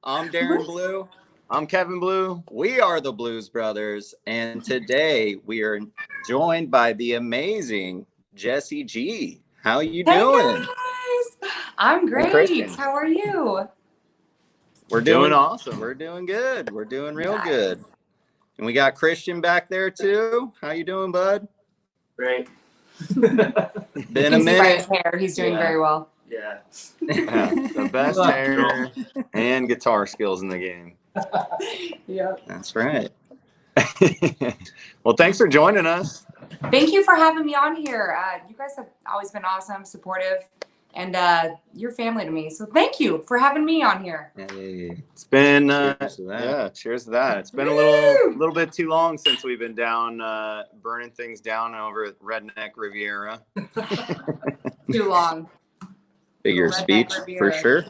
I'm Darren Blue. I'm Kevin Blue. We are the Blues Brothers. And today we are joined by the amazing Jessie G. How you doing? Guys. I'm great. How are you? We're doing awesome. We're doing good. We're doing real good. And we got Christian back there too. How you doing, bud? Great. Been a minute. By his hair, he's doing very well. Yeah. The best hair and guitar skills in the game. Yeah. That's right. Well, thanks for joining us. Thank you for having me on here. You guys have always been awesome, supportive, and you're family to me. So thank you for having me on here. Hey, it's been cheers to that. It's been a little bit too long since we've been down burning things down over at Redneck Riviera. Too long. Figure of speech for sure.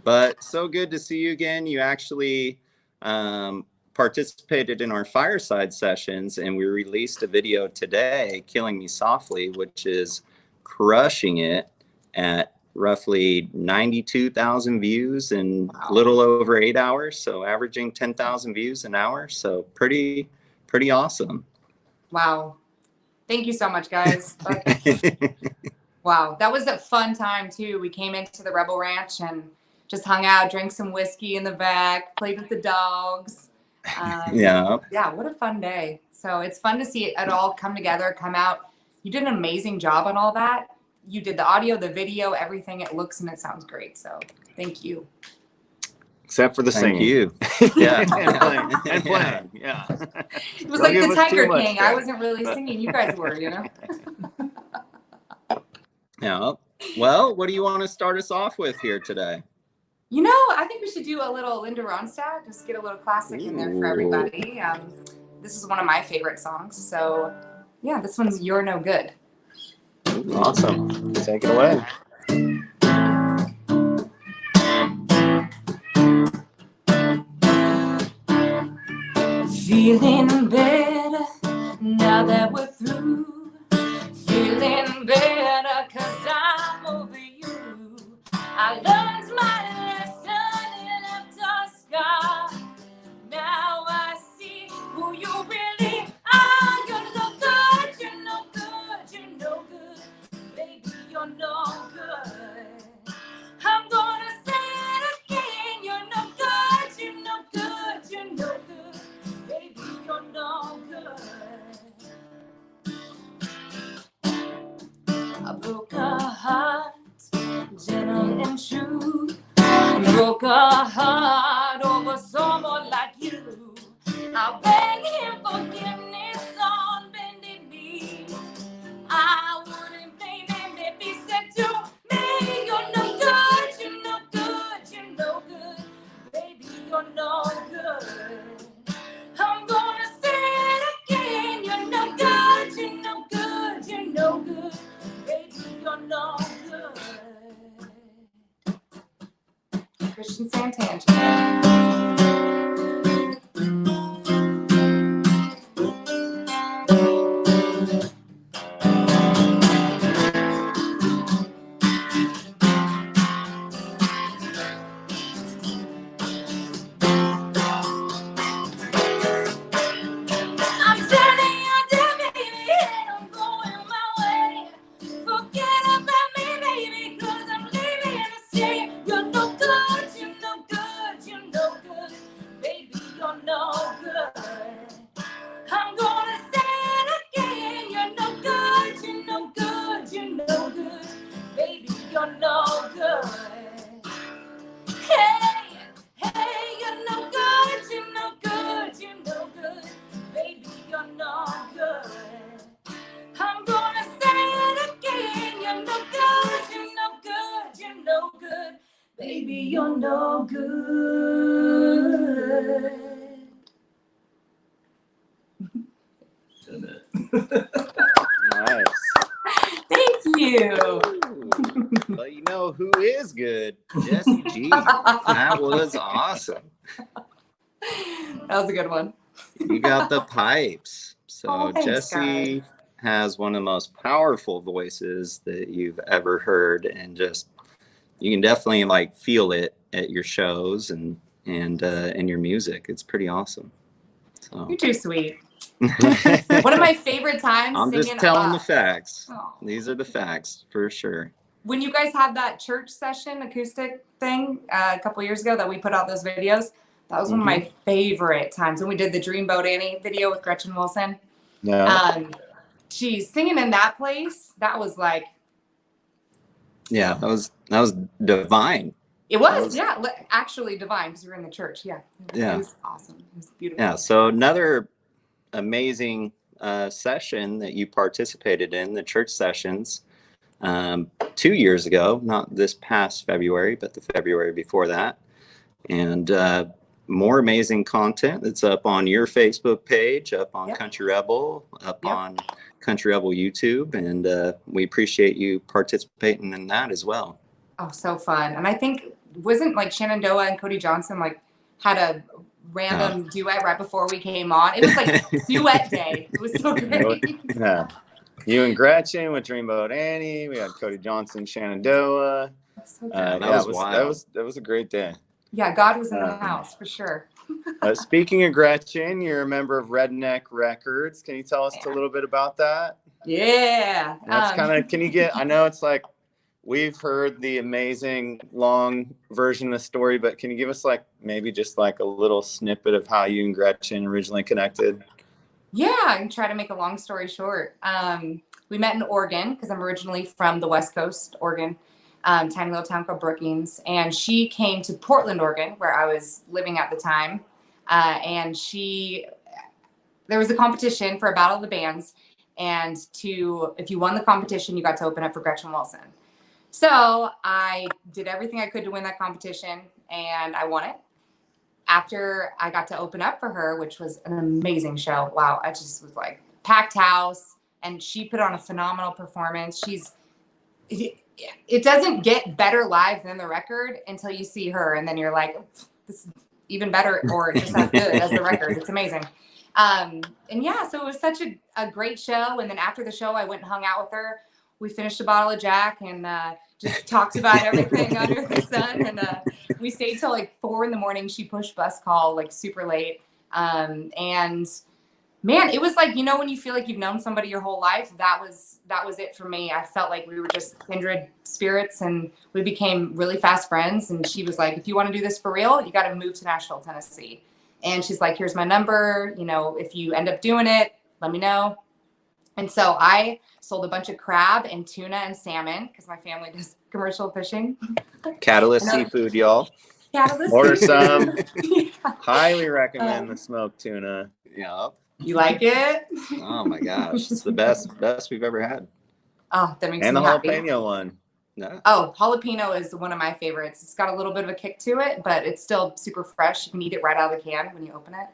But so good to see you again. You actually participated in our fireside sessions, and we released a video today, Killing Me Softly, which is crushing it at roughly 92,000 views in a little over 8 hours. So averaging 10,000 views an hour. So pretty awesome. Wow. Thank you so much, guys. Wow. That was a fun time too. We came into the Rebel Ranch and just hung out, drank some whiskey in the back, played with the dogs. Yeah, what a fun day. So it's fun to see it all come together, come out. You did an amazing job on all that. You did the audio, the video, everything. It looks and it sounds great. So thank you. Except for the singing. You. Yeah. and playing. Yeah. It was like the Tiger King. I wasn't really singing. You guys were, you know? Yeah. Well, what do you want to start us off with here today? You know, I think we should do a little Linda Ronstadt, just get a little classic in there for everybody. This is one of my favorite songs. So, yeah, this one's You're No Good. Awesome. Take it away. Feeling better now that we're through. Feeling better 'cause I'm over you. I learned my lesson and left a scar. Now I see who you really are. You're no good, you're no good, you're no good. Baby, you're no good. I'm gonna say it again. You're no good, you're no good, you're no good. Baby, you're no good. I broke a heart, gentle and true. Broke a heart over someone like you. I beg him forgiveness on bended knee. I wouldn't blame him if he said to me, you're no good, you're no good, you're no good. Baby, you're no good. I'm gonna say it again. You're no good, you're no good, you're no good. Baby, you're no good. Christian Santangelo. Nice. Thank you. But you know who is good? Jessie G. That was awesome. That was a good one. You got the pipes. So Thanks, Jessie guys. has one of the most powerful voices that you've ever heard, and just you can definitely like feel it at your shows and your music. It's pretty awesome. So You're too sweet. One of my favorite times I'm singing. just telling the facts. Oh. These are the facts for sure. When you guys had that church session acoustic thing a couple years ago that we put out those videos, that was one of my favorite times when we did the Dreamboat Annie video with Gretchen Wilson. Yeah. Geez, singing in that place, that was like. Yeah, that was divine. It was, yeah, actually divine because we were in the church. Yeah. Yeah. It was awesome. It was beautiful. Yeah. So another amazing session that you participated in, the church sessions, 2 years ago, not this past February, but the February before that. And more amazing content that's up on your Facebook page, up on Country Rebel, up on Country Rebel YouTube. And we appreciate you participating in that as well. Oh, so fun. And I think, wasn't like Shenandoah and Cody Johnson like had a random duet right before we came on? It was like duet day. It was so great. Yeah. You and Gretchen with Dreamboat Annie. We had Cody Johnson, Shenandoah. So that was wild. That was a great day. Yeah, God was in the house for sure. Speaking of Gretchen, you're a member of Redneck Records. Can you tell us a little bit about that? Yeah. That's kind of, can you get, I know it's like, we've heard the amazing long version of the story, but can you give us like, maybe just like a little snippet of how you and Gretchen originally connected? Yeah, I can try to make a long story short. We met in Oregon because I'm originally from the West Coast, Oregon, tiny little town called Brookings. And she came to Portland, Oregon, where I was living at the time. And there was a competition for a Battle of the Bands. And if you won the competition, you got to open up for Gretchen Wilson. So I did everything I could to win that competition, and I won it. After I got to open up for her, which was an amazing show. Wow, I just was like packed house, and she put on a phenomenal performance. It doesn't get better live than the record until you see her, and then you're like, this is even better, or just as good as the record. It's amazing. And yeah, so it was such a great show. And then after the show, I went and hung out with her. We finished a bottle of Jack and just talked about everything under the sun. And we stayed till like 4 a.m. She pushed bus call like super late. And man, it was like, you know, when you feel like you've known somebody your whole life, that was it for me. I felt like we were just kindred spirits, and we became really fast friends. And she was like, if you want to do this for real, you got to move to Nashville, Tennessee. And she's like, here's my number. You know, if you end up doing it, let me know. And so I sold a bunch of crab and tuna and salmon because my family does commercial fishing. Catalyst Seafood, y'all. Catalyst Order Seafood. some. Highly recommend the smoked tuna. Yeah. You like it? Oh my gosh, it's the best we've ever had. Oh, that makes and me the happy. jalapeno one. No. Oh, jalapeno is one of my favorites. It's got a little bit of a kick to it, but it's still super fresh. You can eat it right out of the can when you open it.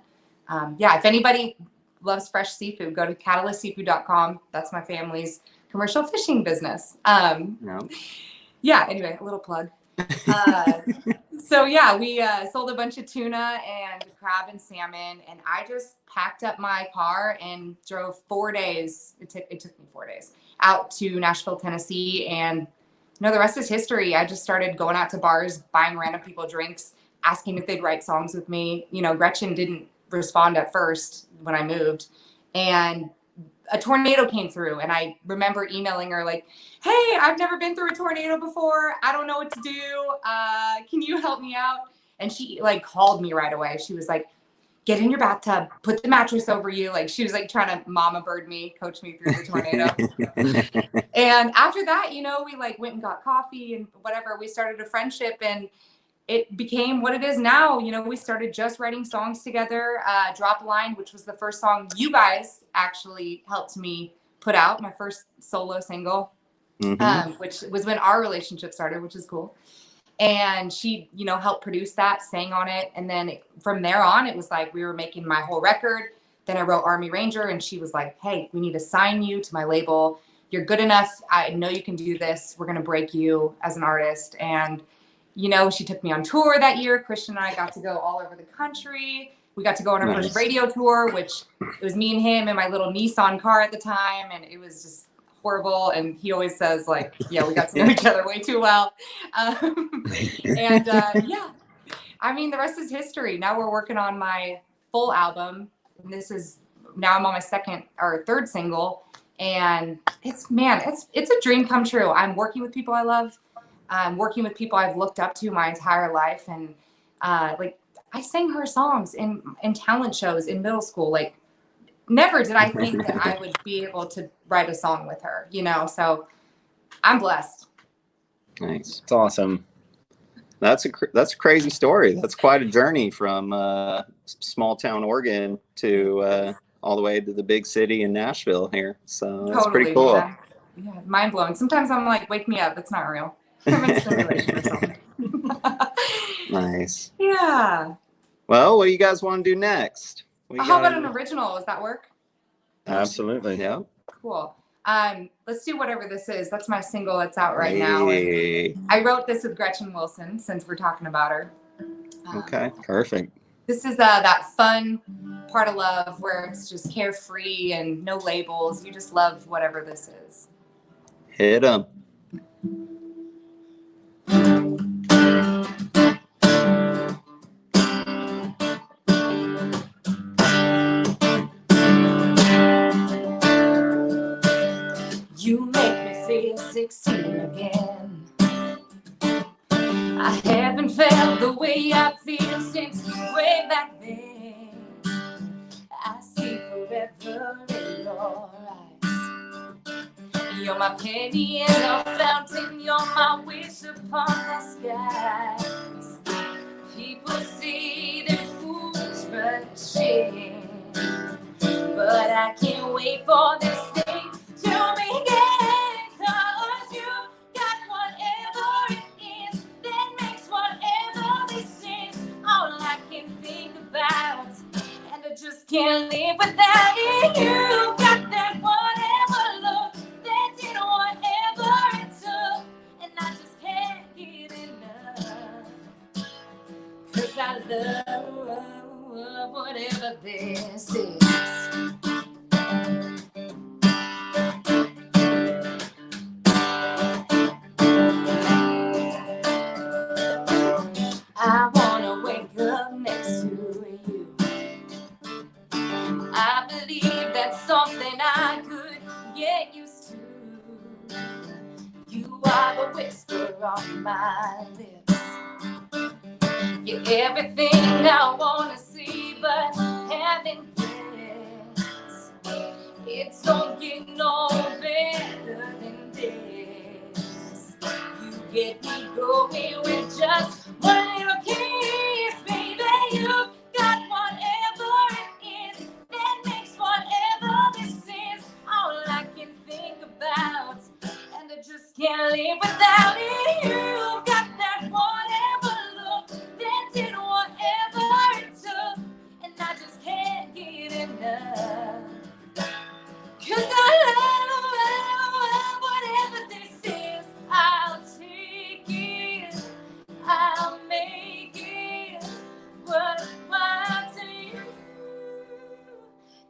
Yeah, if anybody loves fresh seafood, go to catalystseafood.com. That's my family's commercial fishing business. Yeah, anyway, a little plug. So yeah, we sold a bunch of tuna and crab and salmon, and I just packed up my car and drove 4 days. It took me 4 days out to Nashville, Tennessee, and you know, the rest is history. I just started going out to bars, buying random people drinks, asking if they'd write songs with me. You know, Gretchen didn't respond at first when I moved, and a tornado came through, and I remember emailing her like, hey, I've never been through a tornado before. I don't know what to do. Can you help me out? And she like called me right away. She was like, get in your bathtub, put the mattress over you. Like she was like trying to mama bird me, coach me through the tornado. And after that, you know, we like went and got coffee and whatever. We started a friendship, and it became what it is now. You know, we started just writing songs together. Drop Line, which was the first song you guys actually helped me put out, my first solo single, which was when our relationship started, which is cool. And she, you know, helped produce that, sang on it. And then from there on, it was like we were making my whole record. Then I wrote Army Ranger, and she was like, hey, we need to sign you to my label. You're good enough. I know you can do this. We're going to break you as an artist. And you know, she took me on tour that year. Christian and I got to go all over the country. We got to go on our first radio tour, which it was me and him in my little Nissan car at the time. And it was just horrible. And he always says like, yeah, we got to know each other way too well. Yeah, I mean, the rest is history. Now we're working on my full album. And now I'm on my second or third single. And it's a dream come true. I'm working with people I love. I'm working with people I've looked up to my entire life. And like I sang her songs in talent shows in middle school. Like never did I think that I would be able to write a song with her, you know? So I'm blessed. Nice. It's awesome. That's a crazy story. That's quite a journey from small town Oregon to all the way to the big city in Nashville here. So that's pretty cool. Man. Yeah, mind blowing. Sometimes I'm like, wake me up. It's not real. I'm in a simulation or something. Nice. Yeah. Well, what do you guys want to do next? How about an original? Does that work? Absolutely. Yeah. Cool. Let's do Whatever This Is. That's my single that's out right now. And I wrote this with Gretchen Wilson since we're talking about her. Okay. Perfect. This is that fun part of love where it's just carefree and no labels. You just love whatever this is. Hit 'em. You make me feel 16 again. I haven't felt the way I feel since way back then. I see forever in your eyes. You're my penny in a fountain. You're my wish upon the skies. People see their fools rushing, but I can't wait for this day to begin. 'Cause you got whatever it is that makes whatever this is all I can think about, and I just can't live without it. You got that whatever look that did whatever it took, and I just can't get enough. 'Cause I love whatever this is. I wanna wake up next to you. I believe that's something I could get used to. You are the whisper on my lips. You're everything I wanna see but haven't yet. It don't get no better than this. You get me going with just one little kiss, baby. You got whatever it is that makes whatever this is all I can think about, and I just can't live without it. You got that whatever look that did whatever it took, and I just can't get enough. 'Cause I love whatever this is. I'll take it, I'll make it worthwhile to you.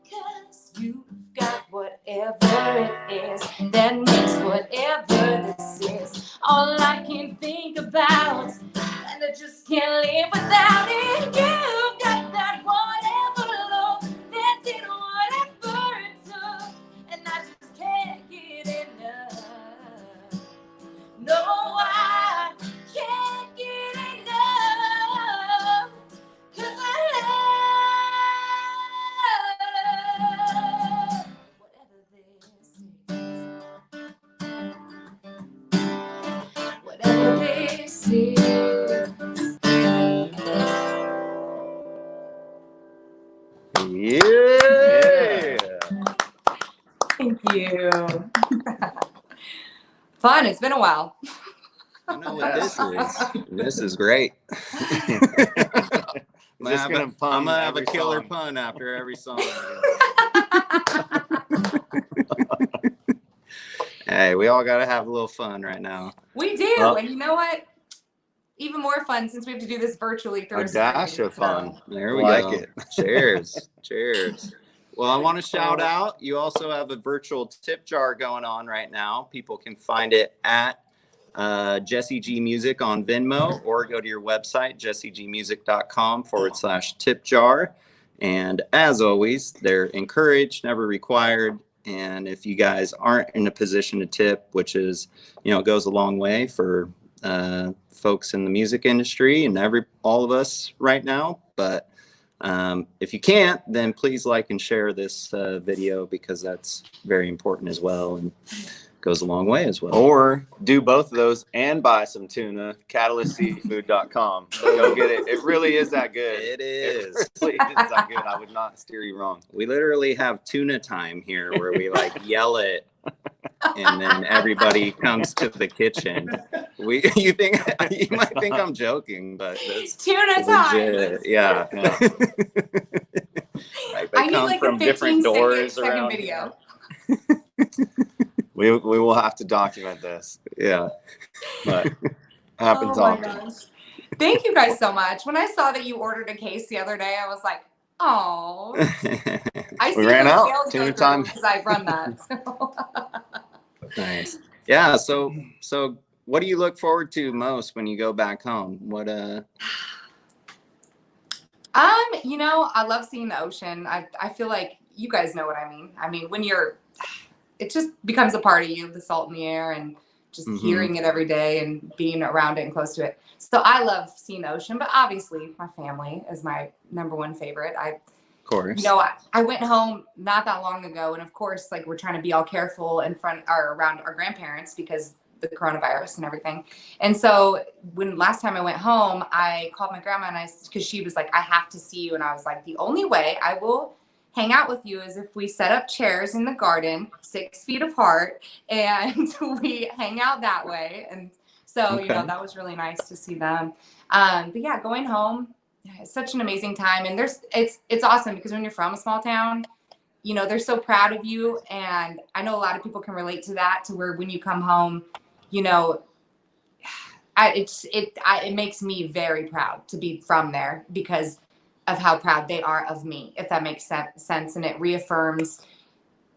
'Cause you've got whatever it is that makes whatever this is all I can think about, and I just can't live without it. You've got that whatever look that did whatever it took, and I just can't get enough. No, I can't get enough. 'Cause I love whatever this is. Whatever this is. Yeah. Thank you. Fun. It's been a while. I know what this is. This is great. I'm gonna have a killer pun after every song. Hey, we all gotta have a little fun right now. We do. Well, and you know what? Even more fun since we have to do this virtually through A dash of fun. there we Like go. it. Cheers. Cheers. Well, I want to shout out, you also have a virtual tip jar going on right now. People can find it at Jessie G Music on Venmo, or go to your website, jessiegmusic.com/tip jar. And as always, they're encouraged, never required. And if you guys aren't in a position to tip, which is, goes a long way for folks in the music industry and all of us right now. But if you can't, then please like and share this video, because that's very important as well, and goes a long way as well. Or do both of those and buy some tuna, catalystseafood.com. Go get it. It really is that good. It is. It really is that good. I would not steer you wrong. We literally have tuna time here, where we yell it, and then everybody comes to the kitchen. You might think I'm joking, but it's tuna time. Legit. Yeah. I need from a 15-second video. We will have to document this. Yeah. But happens often. Gosh. Thank you guys so much. When I saw that you ordered a case the other day, I was like, oh. We ran out. Tuna time. Because I run that. So. Nice. Yeah. So what do you look forward to most when you go back home? What I love seeing the ocean. I feel like you guys know what I mean. I mean, it just becomes a part of you, the salt in the air, and just hearing it every day and being around it and close to it. So I love seeing the ocean, but obviously my family is my number one favorite. Of course. I went home not that long ago, and of course, we're trying to be all careful around our grandparents because the coronavirus and everything. And so last time I went home, I called my grandma because she was like, I have to see you. And I was like, the only way I will hang out with you is if we set up chairs in the garden 6 feet apart and we hang out that way. And so, that was really nice to see them. But yeah, going home, it's such an amazing time. And it's awesome because when you're from a small town, they're so proud of you. And I know a lot of people can relate to that, to where when you come home, it makes me very proud to be from there because of how proud they are of me, if that makes sense. And it reaffirms,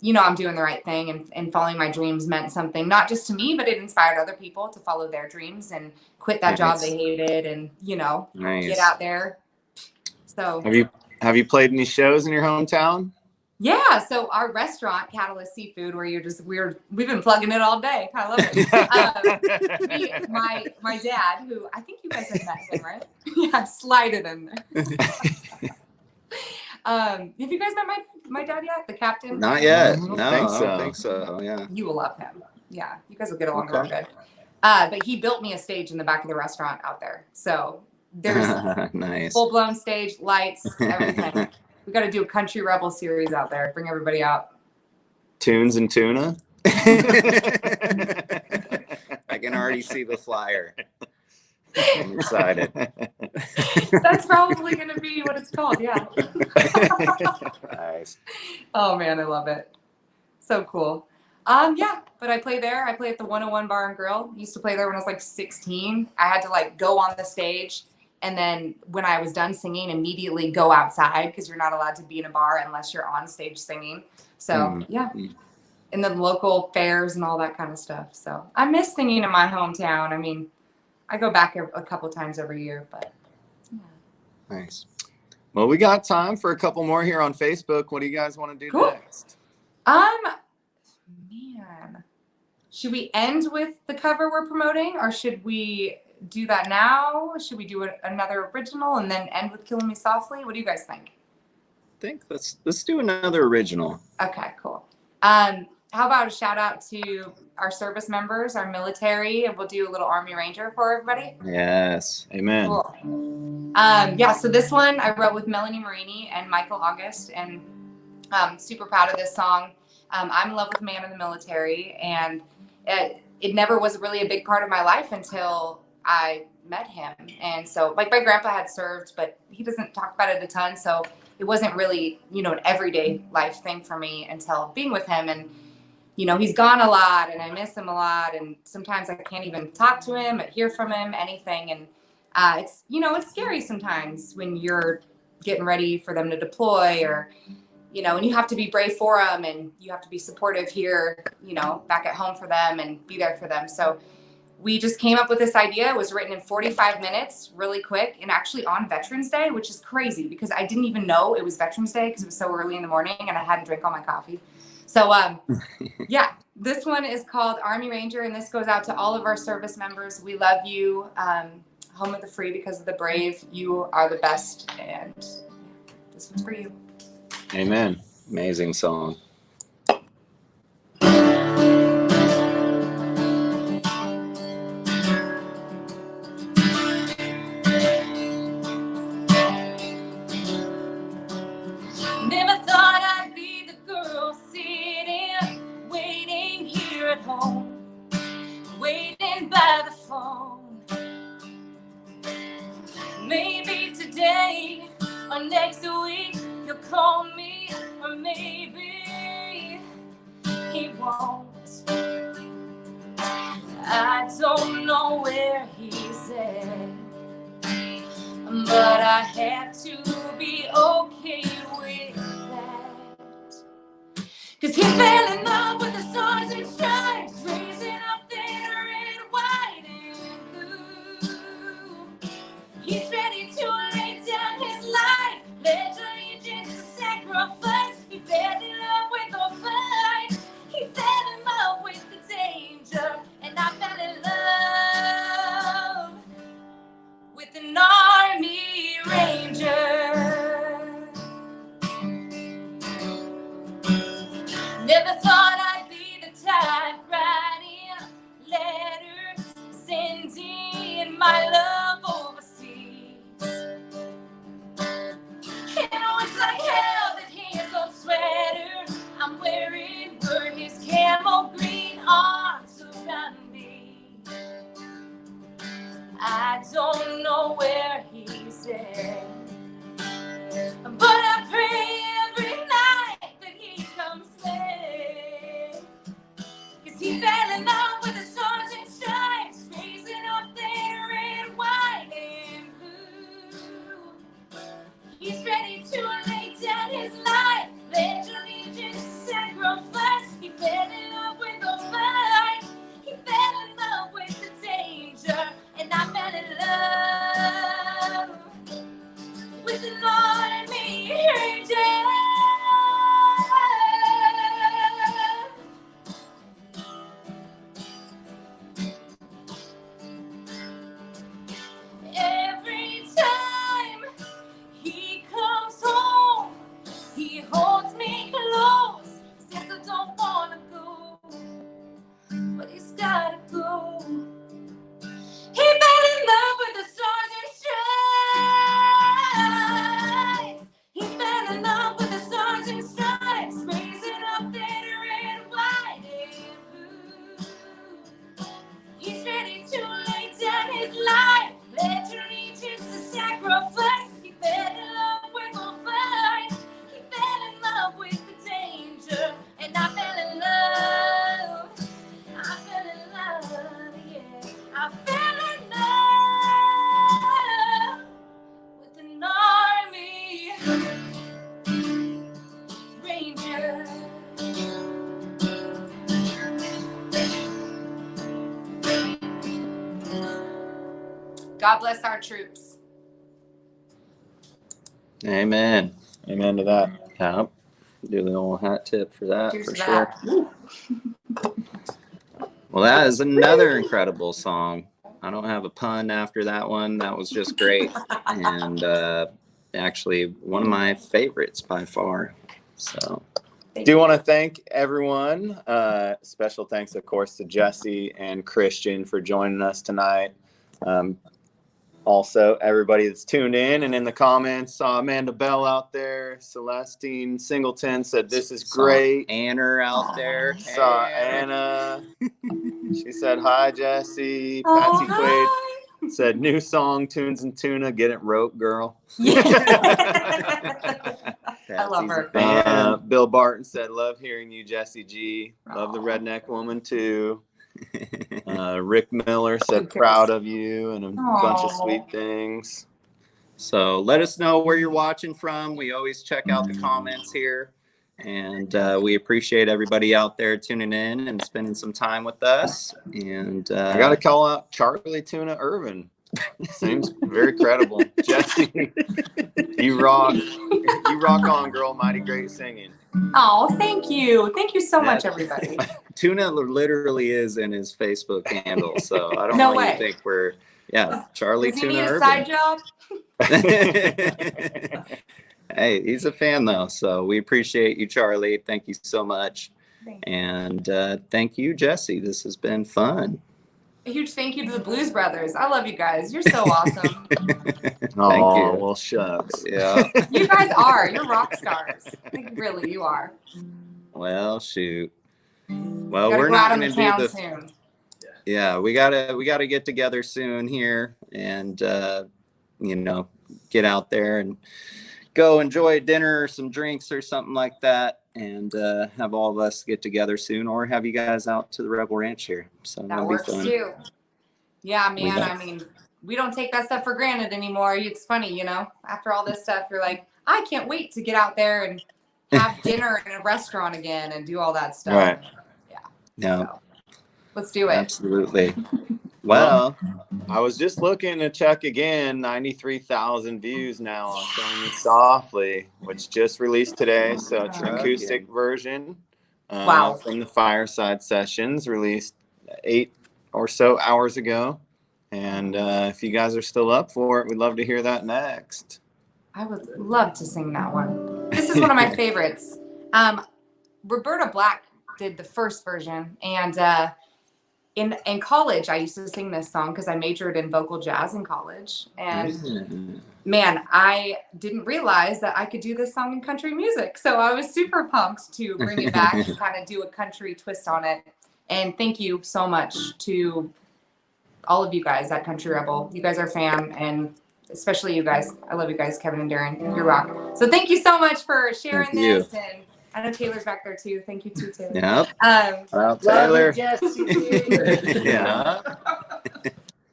I'm doing the right thing, and following my dreams meant something, not just to me, but it inspired other people to follow their dreams and quit that job they hated and, get out there. So have you played any shows in your hometown? Yeah, so our restaurant, Catalyst Seafood, where we've been plugging it all day. I love it. My dad, who I think you guys have met him, right? Yeah, slide it in there. Have you guys met my dad yet? The captain? Not yet. No, I don't think so. Yeah. You will love him. Yeah, you guys will get along real good. But he built me a stage in the back of the restaurant out there. So there's nice full-blown stage, lights, everything. We got to do a Country Rebel series out there. Bring everybody out. Tunes and tuna. I can already see the flyer. I'm excited. That's probably going to be what it's called. Yeah. Nice. Oh man, I love it. So cool. Yeah, but I play there. I play at the 101 Bar and Grill. Used to play there when I was 16. I had to go on the stage. And then when I was done singing, immediately go outside because you're not allowed to be in a bar unless you're on stage singing. So yeah, and then local fairs and all that kind of stuff. So I miss singing in my hometown. I mean, I go back a couple times every year, but yeah. Nice. Well, we got time for a couple more here on Facebook. What do you guys want to do next? Man, should we end with the cover we're promoting, or should we do that now? Should we do another original and then end with Killing Me Softly? What do you guys think? I think let's do another original. Okay, cool. How about a shout out to our service members, our military, and we'll do a little Army Ranger for everybody. Yes. Amen. Cool. Yeah, so this one I wrote with Melanie Marini and Michael August, and I'm super proud of this song. I'm in love with a man in the military, and it never was really a big part of my life until I met him. And so my grandpa had served, but he doesn't talk about it a ton. So it wasn't really, an everyday life thing for me until being with him. And, he's gone a lot and I miss him a lot. And sometimes I can't even talk to him, hear from him, anything. And it's scary sometimes when you're getting ready for them to deploy or, you know, and you have to be brave for them, and you have to be supportive here, you know, back at home for them and be there for them. So we just came up with this idea. It was written in 45 minutes, really quick, and actually on Veterans Day, which is crazy because I didn't even know it was Veterans Day because it was so early in the morning and I hadn't drank all my coffee. So yeah, this one is called Army Ranger, and this goes out to all of our service members. We love you. Home of the free because of the brave. You are the best, and this one's for you. Amen. Amazing song. Never thought I'd be the girl sitting, waiting here at home, waiting by the phone. Maybe today or next week he'll call me, or maybe he won't. I don't know where he's at, but I had to be okay with that. 'Cause he fell in love with the stars and stripes, raising up there in white and blue. He's ready to lay down his life, pledge allegiance to sacrifice. He fell in love with the fight. He fell in love with the danger, and I fell in love with an Army Ranger. Never thought I'd be the type writing letters, sending my love overseas. And I wish like hell that his old sweater I'm wearing were his camel green arms around me. I don't know where he's at, but I pray every night that he comes back. 'Cause he fell in love with the stars and stripes, raising up there in white and blue. He's ready to lay down his life, pledge allegiance to sacrifice. He fell in love with the fight. He fell in love with the danger, and I fell in love with an Army Ranger. Every time he comes home, he holds me close, says I don't wanna go, but he's gotta go. He fell in love with the stars and stripes. He fell in love with the stars and stripes, raising up there in white and blue. He's ready to lay down his life, pledge allegiance to sacrifice. He fell in love with the fight. He fell in love with the danger, and I fell in love. I fell in love, yeah. I fell in love with an Army Ranger. God bless our troops. Amen. Amen to that. Yep. Do the old hat tip for that. Cheers for to sure. that. Well, that is another incredible song. I don't have a pun after that one. That was just great. And actually one of my favorites by far. So Do want to thank everyone. Special thanks, of course, to Jessie and Christian for joining us tonight. Also, everybody that's tuned in and in the comments, saw Amanda Bell out there. Celestine Singleton said, "This is great." Anna out there. Saw Anna. She said, "Hi, Jessie." Patsy Quaid said, "New song, Tunes and Tuna. Get it rope, girl." I love her. Bill Barton said, "Love hearing you, Jessie G. Love the redneck woman, too." Rick Miller said, "Proud of you," and a bunch of sweet things. So let us know where you're watching from. We always check out the comments here. And we appreciate everybody out there tuning in and spending some time with us. And I got to call out Charlie Tuna Irvin. Seems very credible. Jessie, you rock. You rock on, girl. Mighty great singing. Oh, thank you. Thank you so much, everybody. Tuna literally is in his Facebook handle. So I don't No want you way. to think we're, Charlie Does he Tuna need a Irvin. side job? Hey, he's a fan though, so we appreciate you, Charlie. Thank you so much. And thank you, Jessie. This has been fun. A huge thank you to the Blues Brothers. I love you guys. You're so awesome. Thank you. Well, shucks. Yeah. You guys are. You're rock stars. Like, really, you are. Well, shoot. Well, Gotta we're go not out going in to the do town the. soon. Yeah, we gotta get together soon here, and get out there and go enjoy dinner or some drinks or something like that, and have all of us get together soon, or have you guys out to the Rebel Ranch here. So That that'll works be fun. too. Yeah, We man. got- I mean, we don't take that stuff for granted anymore. It's funny, after all this stuff, you're like, I can't wait to get out there and have dinner in a restaurant again and do all that stuff. Right. Yeah, So, let's do it. absolutely. Well, I was just looking to check again. 93,000 views now on Killing Me Softly, which just released today. So it's an acoustic version. Wow. From the Fireside Sessions, released 8 or so hours ago. And if you guys are still up for it, we'd love to hear that next. I would love to sing that one. This is one of my favorites. Roberta Black did the first version, and in college I used to sing this song because I majored in vocal jazz in college. And man, I didn't realize that I could do this song in country music, so I was super pumped to bring it back and kind of do a country twist on it. And thank you so much to all of you guys at Country Rebel. You guys are fam, and especially you guys. I love you guys, Kevin and Darren. You rock. So thank you so much for sharing this. And I know Taylor's back there too. Thank you too, Taylor. Yep. Well, Taylor. Yeah.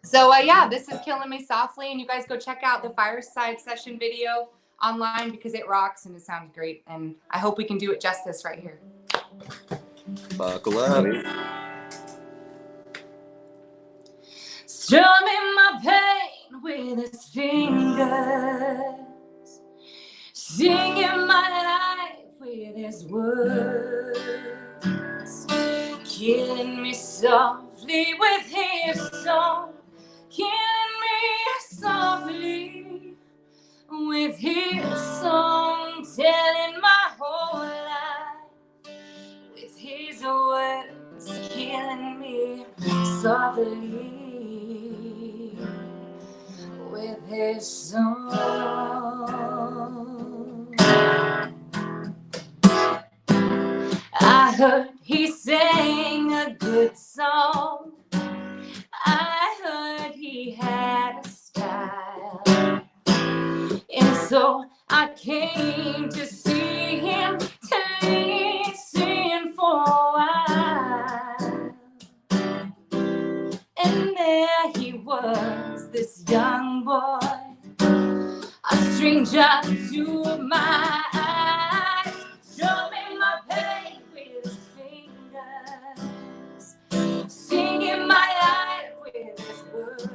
So this is Killing Me Softly, and you guys go check out the Fireside Session video online because it rocks and it sounds great. And I hope we can do it justice right here. Buckle up. Strumming my pain with his fingers, singing my life with his words, killing me softly with his song, killing me softly with his song, telling my whole life with his words, killing me softly with his song. I heard he sang a good song. I heard he had a style. And so I came to see him, to listen for a while. And there he was, this young boy, a stranger to my eyes, strumming my pain with his fingers, singing my life with his words,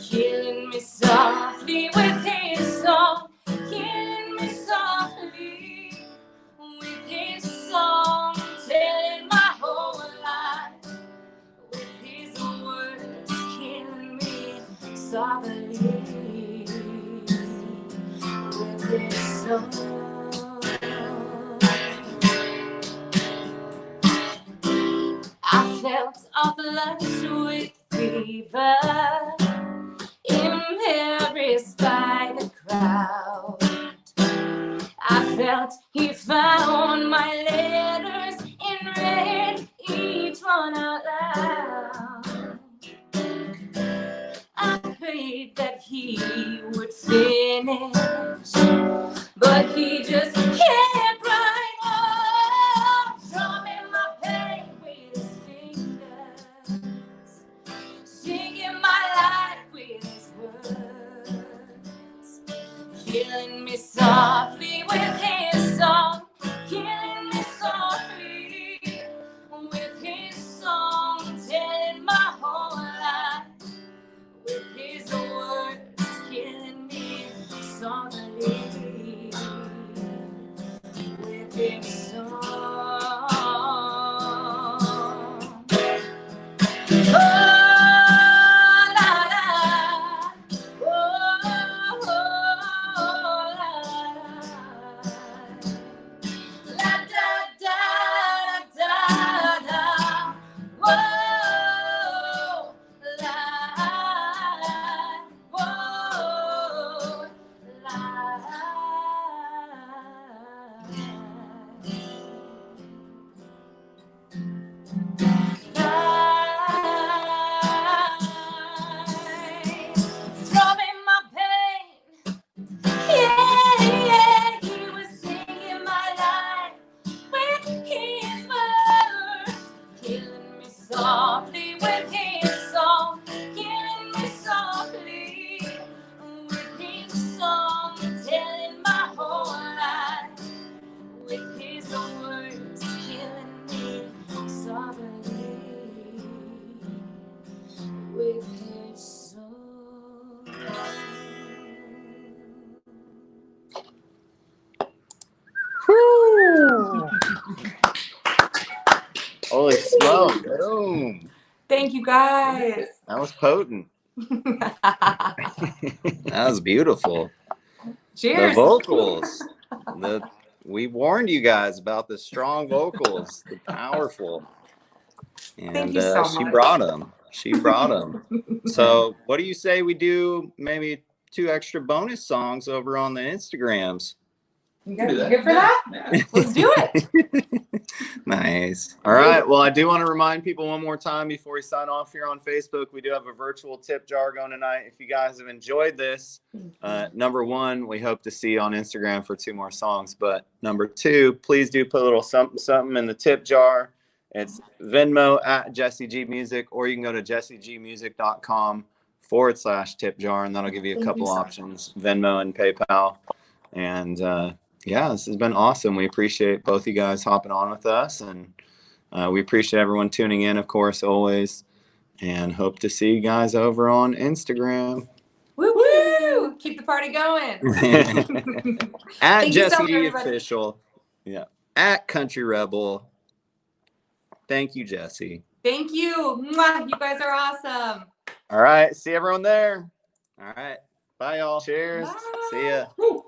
killing me softly with his song, killing me softly with his song, telling my whole life with his words, killing me softly with his song. I felt a flush with fever, embarrassed by the crowd. I felt he found my letters and read each one out loud. I prayed that he would finish, but he just kept right on, strumming my pain with his fingers, singing my life with his words, killing me softly with his Holy smoke. Boom. Thank you guys. That was potent. That was beautiful. Cheers. The vocals. We warned you guys about the strong vocals, the powerful. And Thank you so she much. brought them. She brought them. So what do you say we do maybe 2 extra bonus songs over on the Instagrams? You guys good for that? Yeah. Let's do it. Nice. All right. Well, I do want to remind people one more time before we sign off here on Facebook. We do have a virtual tip jar going tonight. If you guys have enjoyed this, number 1, we hope to see you on Instagram for 2 more songs. But number 2, please do put a little something in the tip jar. It's Venmo at Jessie G Music, or you can go to jessiegmusic.com/tip jar, and that'll give you a couple options, Venmo and PayPal. And yeah, this has been awesome. We appreciate both you guys hopping on with us, and we appreciate everyone tuning in, of course, always, and hope to see you guys over on Instagram. Woo woo! Keep the party going. At Thank you so Jessie much, D everybody. Official. Yeah. At Country Rebel. Thank you, Jessie. Thank you. Mwah, you guys are awesome. All right. See everyone there. All right. Bye, y'all. Cheers. Bye. See ya. Woo.